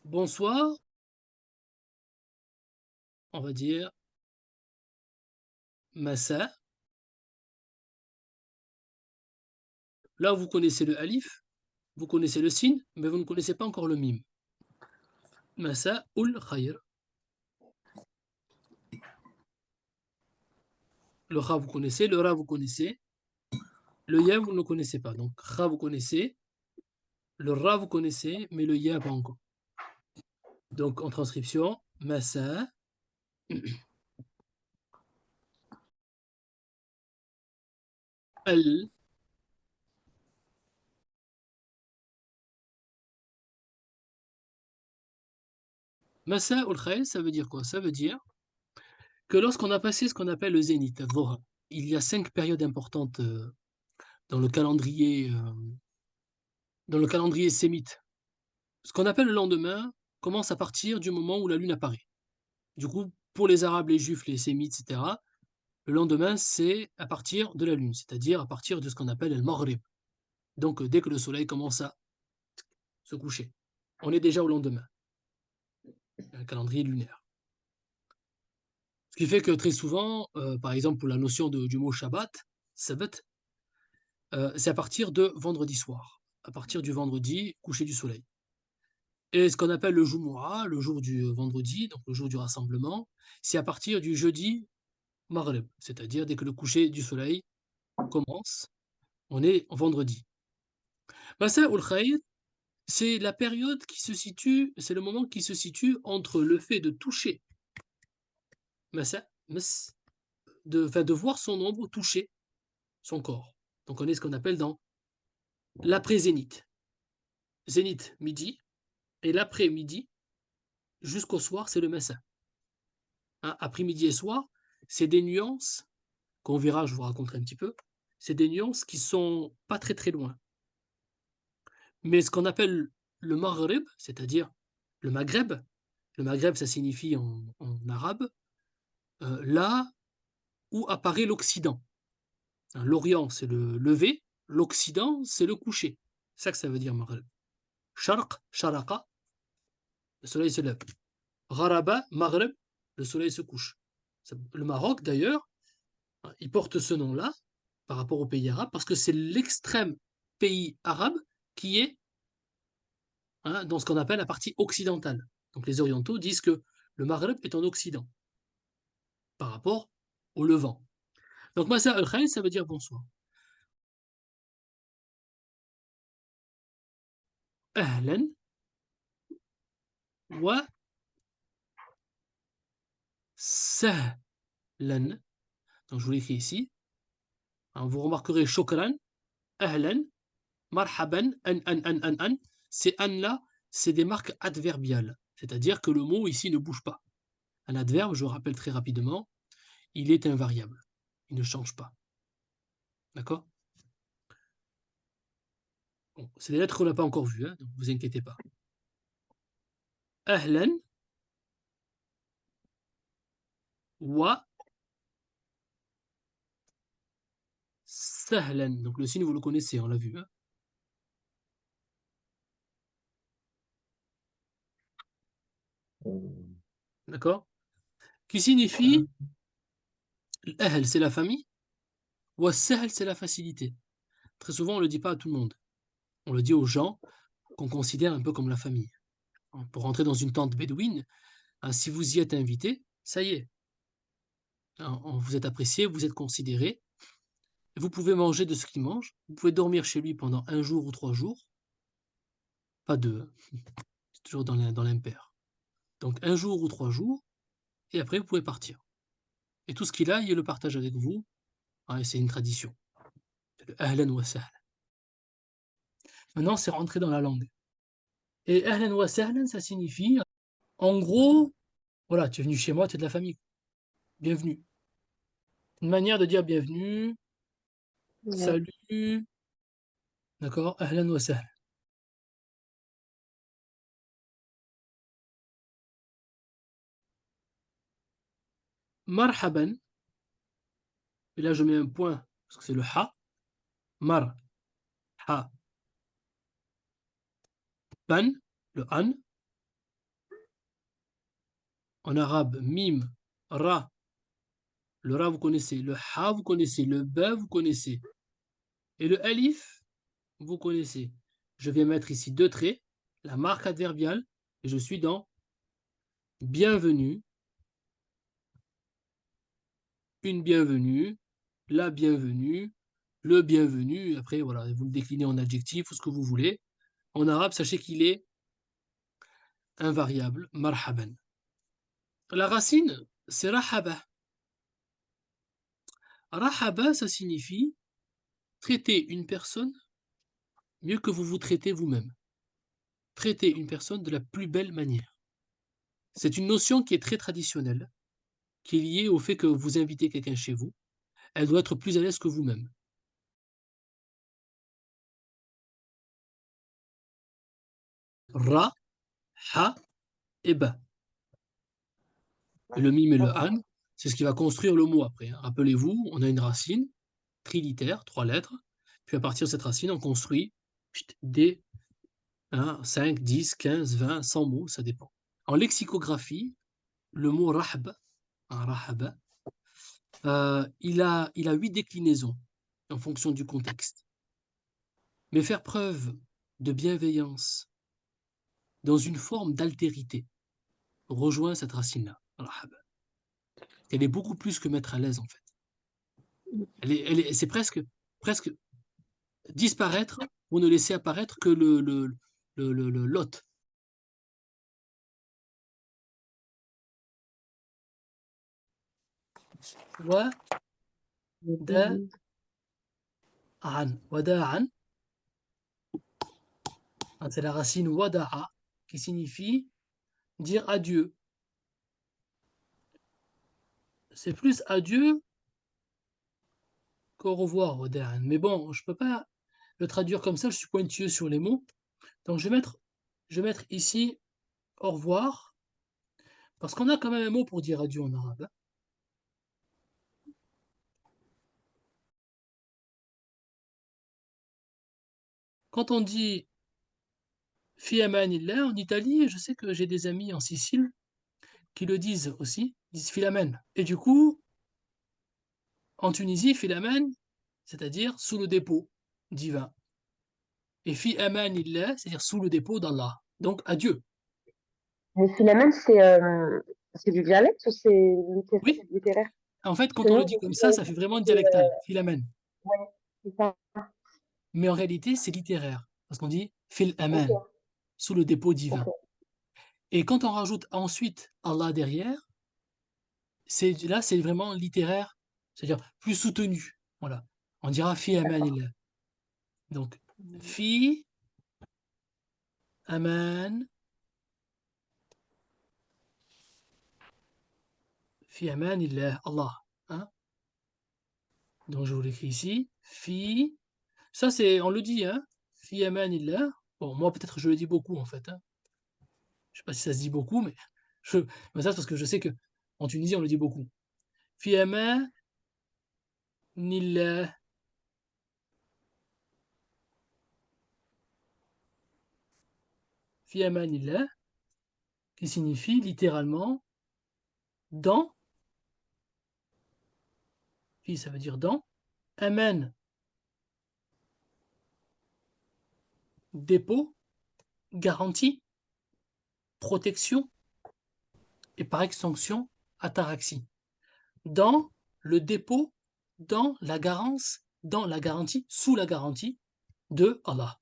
Bonsoir, on va dire massa. Là, vous connaissez le alif, vous connaissez le sin, mais vous ne connaissez pas encore le mim. Massa ul khayr. Le kha, vous connaissez, le ra, vous connaissez, le ya, vous ne le connaissez pas. Donc, kha, vous connaissez, le ra, vous connaissez, mais le ya, pas encore. Donc, en transcription, massa, al, massa ul khayr, ça veut dire quoi? Ça veut dire que lorsqu'on a passé ce qu'on appelle le zénith, al-dhuhr, il y a 5 périodes importantes dans le calendrier, sémite. Ce qu'on appelle le lendemain commence à partir du moment où la lune apparaît. Du coup, pour les Arabes, les Juifs, les Sémites, etc., le lendemain, c'est à partir de la lune, c'est-à-dire à partir de ce qu'on appelle le Maghrib. Donc, dès que le soleil commence à se coucher, on est déjà au lendemain, un calendrier lunaire. Ce qui fait que très souvent, par exemple, pour la notion du mot Shabbat, Sabbat, c'est à partir de vendredi soir, à partir du vendredi coucher du soleil. Et ce qu'on appelle le Jumu'ah, le jour du vendredi, donc le jour du rassemblement, c'est à partir du jeudi Maghrib, c'est-à-dire dès que le coucher du soleil commence, on est en vendredi. Masa ul Khayr, c'est la période qui se situe, c'est le moment qui se situe entre le fait de toucher, Masa, Mas, de voir son ombre toucher son corps. Donc on est ce qu'on appelle dans l'après-zénith. Zénith midi, et l'après-midi jusqu'au soir, c'est le Masa. Hein, après-midi et soir, c'est des nuances qu'on verra, je vous raconterai un petit peu, c'est des nuances qui sont pas très très loin. Mais ce qu'on appelle le Maghreb, c'est-à-dire le Maghreb, ça signifie en arabe, là où apparaît l'Occident. Hein, l'Orient, c'est le lever, l'Occident, c'est le coucher. C'est ça que ça veut dire Maghreb. Sharq, Sharaqa, le soleil se lève. Gharaba, Maghreb, le soleil se couche. Le Maroc, d'ailleurs, il porte ce nom-là par rapport au pays arabe parce que c'est l'extrême pays arabe qui est, hein, dans ce qu'on appelle la partie occidentale. Donc les orientaux disent que le Maghreb est en Occident par rapport au Levant. Donc Masa al-Khair, ça veut dire bonsoir. Ahlan wa sahlan. Donc je vous l'écris ici. Alors, vous remarquerez shukran, ahlan, marhaban, an. Ces an là, c'est des marques adverbiales. C'est-à-dire que le mot ici ne bouge pas. Un adverbe, je vous rappelle très rapidement, il est invariable. Il ne change pas. D'accord? Bon, c'est des lettres qu'on n'a pas encore vues, hein, donc vous inquiétez pas. Ahlan wa sahlan. Donc le signe, vous le connaissez, on l'a vu. Hein. D'accord? Qui signifie, l'ahl, c'est la famille, wa sahl, c'est la facilité. Très souvent, on ne le dit pas à tout le monde. On le dit aux gens qu'on considère un peu comme la famille. Pour rentrer dans une tente bédouine, hein, si vous y êtes invité, ça y est. Hein, vous êtes apprécié, vous êtes considéré. Vous pouvez manger de ce qu'il mange. Vous pouvez dormir chez lui pendant 1 jour ou 3 jours. Pas deux, c'est toujours dans l'impair. Donc 1 jour ou 3 jours, et après vous pouvez partir. Et tout ce qu'il a, il le partage avec vous. Ouais, c'est une tradition. C'est le ahlan wa sahlan. Maintenant, c'est rentré dans la langue. Et ahlan wa sahlan, ça signifie, en gros, voilà, tu es venu chez moi, tu es de la famille. Bienvenue. Une manière de dire bienvenue, Ouais. salut, d'accord, ahlan wa sahlan. Marhaban, et là je mets un point, parce que c'est le ha. Mar, ha, ban, le an. En arabe, mim, ra. Le ra, vous connaissez. Le ha, vous connaissez. Le ba, vous connaissez. Et le alif, vous connaissez. Je vais mettre ici deux traits, la marque adverbiale, et je suis dans bienvenue, une bienvenue, la bienvenue, le bienvenu. Après, voilà, vous le déclinez en adjectif ou ce que vous voulez. En arabe, sachez qu'il est invariable, marhaban. La racine, c'est rahaba. Rahaba, ça signifie traiter une personne mieux que vous vous traitez vous-même. Traiter une personne de la plus belle manière. C'est une notion qui est très traditionnelle, qui est liée au fait que vous invitez quelqu'un chez vous. Elle doit être plus à l'aise que vous-même. Ra, ha et ba. Et le mim et le an, c'est ce qui va construire le mot après. Rappelez-vous, on a une racine trilitère, 3 lettres, puis à partir de cette racine, on construit des 1, 5, 10, 15, 20, 100 mots, ça dépend. En lexicographie, le mot rahb, rahaba, il a 8 déclinaisons en fonction du contexte. Mais faire preuve de bienveillance dans une forme d'altérité rejoint cette racine-là, rahaba. Elle est beaucoup plus que mettre à l'aise en fait. C'est presque disparaître pour ne laisser apparaître que l'hôte. Wada'an, c'est la racine wada'a qui signifie dire adieu. C'est plus adieu qu'au revoir, wada'an. Mais bon, je peux pas le traduire comme ça, je suis pointilleux sur les mots. Donc je vais mettre ici au revoir, parce qu'on a quand même un mot pour dire adieu en arabe. Quand on dit fi amanillah en Italie, je sais que j'ai des amis en Sicile qui le disent aussi, ils disent filamen. Et du coup, en Tunisie, filamen, c'est-à-dire sous le dépôt divin. Et fi amanillah, c'est-à-dire sous le dépôt d'Allah. Donc adieu. Mais Philomène, c'est du dialecte ou c'est Oui, littéraire? en fait, Parce quand que on nous, le dit comme ça fait vraiment dialectal, filamen. ouais, c'est ça. Mais en réalité, c'est littéraire. Parce qu'on dit fil aman, Ok, sous le dépôt divin. ok. Et quand on rajoute ensuite Allah derrière, là, c'est vraiment littéraire, c'est-à-dire plus soutenu. Voilà. On dira fi amanillah. Donc, fi aman, fi amanillah, Allah. Hein. Donc, je vous l'écris ici. Fi. Ça, on le dit, hein. Fi amanillah. Bon, moi, peut-être je le dis beaucoup, en fait. Hein. Je sais pas si ça se dit beaucoup, mais ça, c'est parce que je sais que en Tunisie, on le dit beaucoup. Fi amanillah. Fi amanillah, qui signifie littéralement dans. Fi, ça veut dire dans. Aman, dépôt, garantie, protection, et par extension, ataraxie. Dans le dépôt, dans la garantie, sous la garantie de Allah.